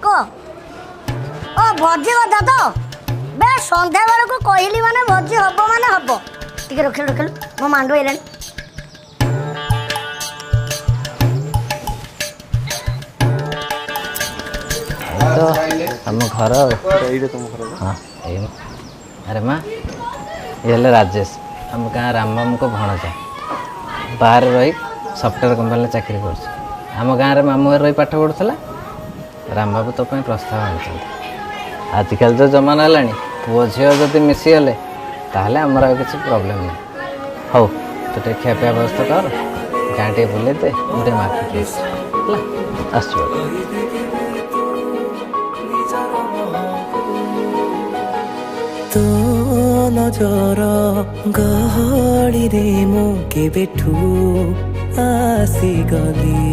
कह ओ भोजी कथा तो बे सन्ध्या बेल को कहली माने भोजी हम माने हम टे रखिल रखिल मो मांड होइलानी तो हम घर हाँ अरे माँ ये राजेश आम गाँ रामबाबू को भणजा बाहर रही सफ्टवेयर कंपनी चाकरी कर आम गाँव में मामू रही पाठ पढ़ुला रामबाबू तो प्रस्ताव आनी आजिकल जो जमाना है पुओ झील जब मिसीगले ताहले आमर किसी प्रोब्लेम ना हो तू टे खियापिया व्यवस्था कर गाँ टे बुले दे मुझे मार्केट आस तो नजर गहड़ी रे मो के बेठू आसी गली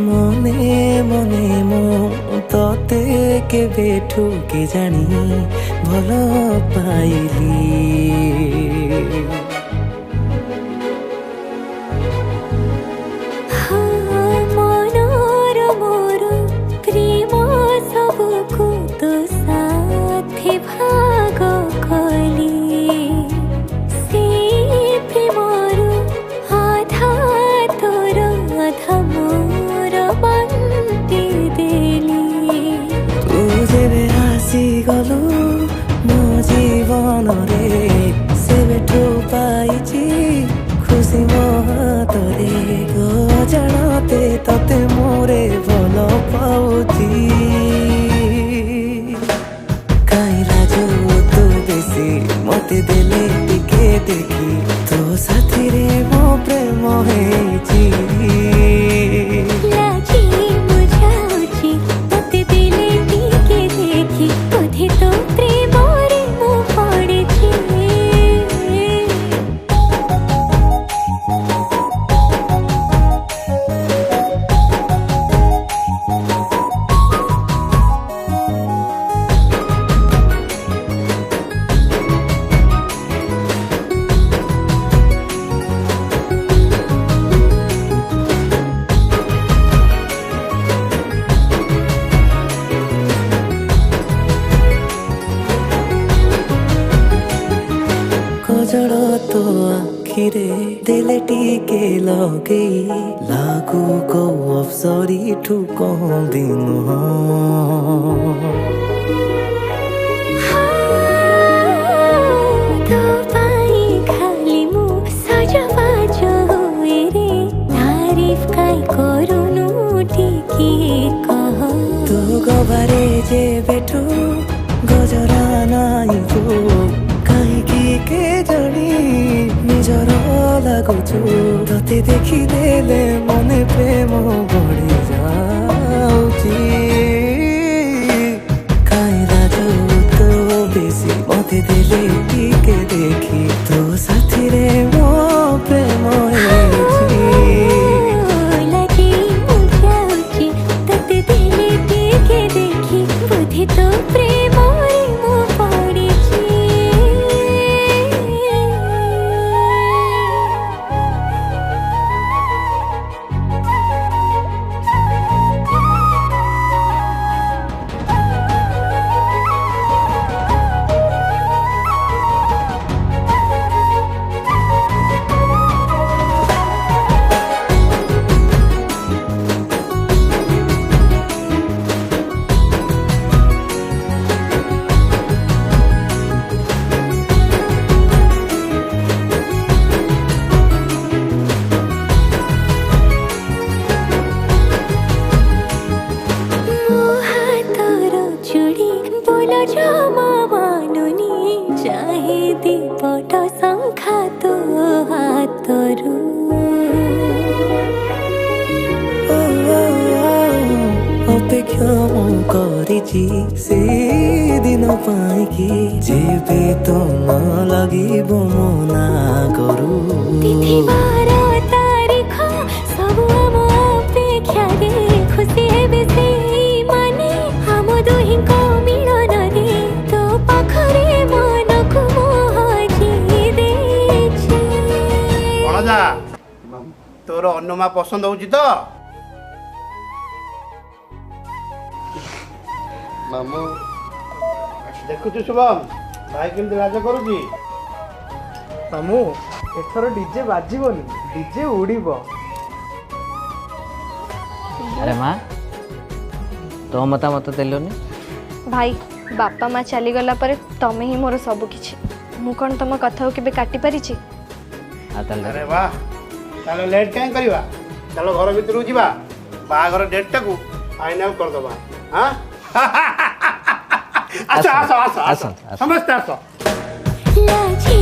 मने मने मो तते के बेठू के जानी भल पाइली गलु मो जीवन रे से बेठू पाइची खुशी मो हाथ रे जानते तते मोरे भल पाउची काई राजू तू बेसी मते देले टिके देखी तो साथी रे मो प्रेम हेची जड़ तो आखिरे दिले टीके लगे लागू को अफसरी ठुक दिन खाली मु सजवा जो रे तारीफ काई करूनु टीके कह तो गबारे जे बेठू गजरा नाई के जानी निजर लगुचु तते देखी देले मने प्रेम बढ़ी जाउची काई राजू तो बेसी मते देले टीके देखी तो साथी रे मो प्रेम हेची लगी मुझाउची तते देले टीके देखी बुद्धि तो प्रेम रे मो पड़ी दीपट शंखा तो हातरू अपेक्षा करिछि से दिन पाइकी जेबे तो न लागिब मना करू तिथि बार तारीख सब आम अपेक्षा रे खुशी हेबे से माने हम दुहि को मिलन रे तो पाखरे मन को मोहजी देछि ମାମୁଁ ଦେଖୁଛୁ ଶୁଭମ ଭାଇ କେମିତି ରାଜ କରୁଛି। ମାମୁଁ ଏଥର ଡିଜେ ବାଜିବନି, ଡିଜେ ଉଡ଼ିବ। ଆରେ ମା ତୋ ମତାମତ ଦେଲୁନି। ଭାଇ ବାପା ମା ଚାଲିଗଲା ପରେ ତମେ ହିଁ ମୋର ସବୁ କିଛି। ମୁଁ କ'ଣ ତମ କଥାକୁ କେବେ କାଟି ପାରିଛି? ଆଉ ତାହେଲେ ଆରେ ବାହ ତାହେଲେ ଲେଟ୍ କାହିଁ କରିବା, ଚାଲ ଘର ଭିତରକୁ ଯିବା, ବାହାଘର ଡେଟ୍ଟାକୁ ଫାଇନାଲ କରିଦେବା। ହଁ ଆସ ଆସ ଆସ ଆସ ଆସନ୍ତୁ, ଆସନ୍ତୁ। ସମସ୍ତେ ଆସ। लाजी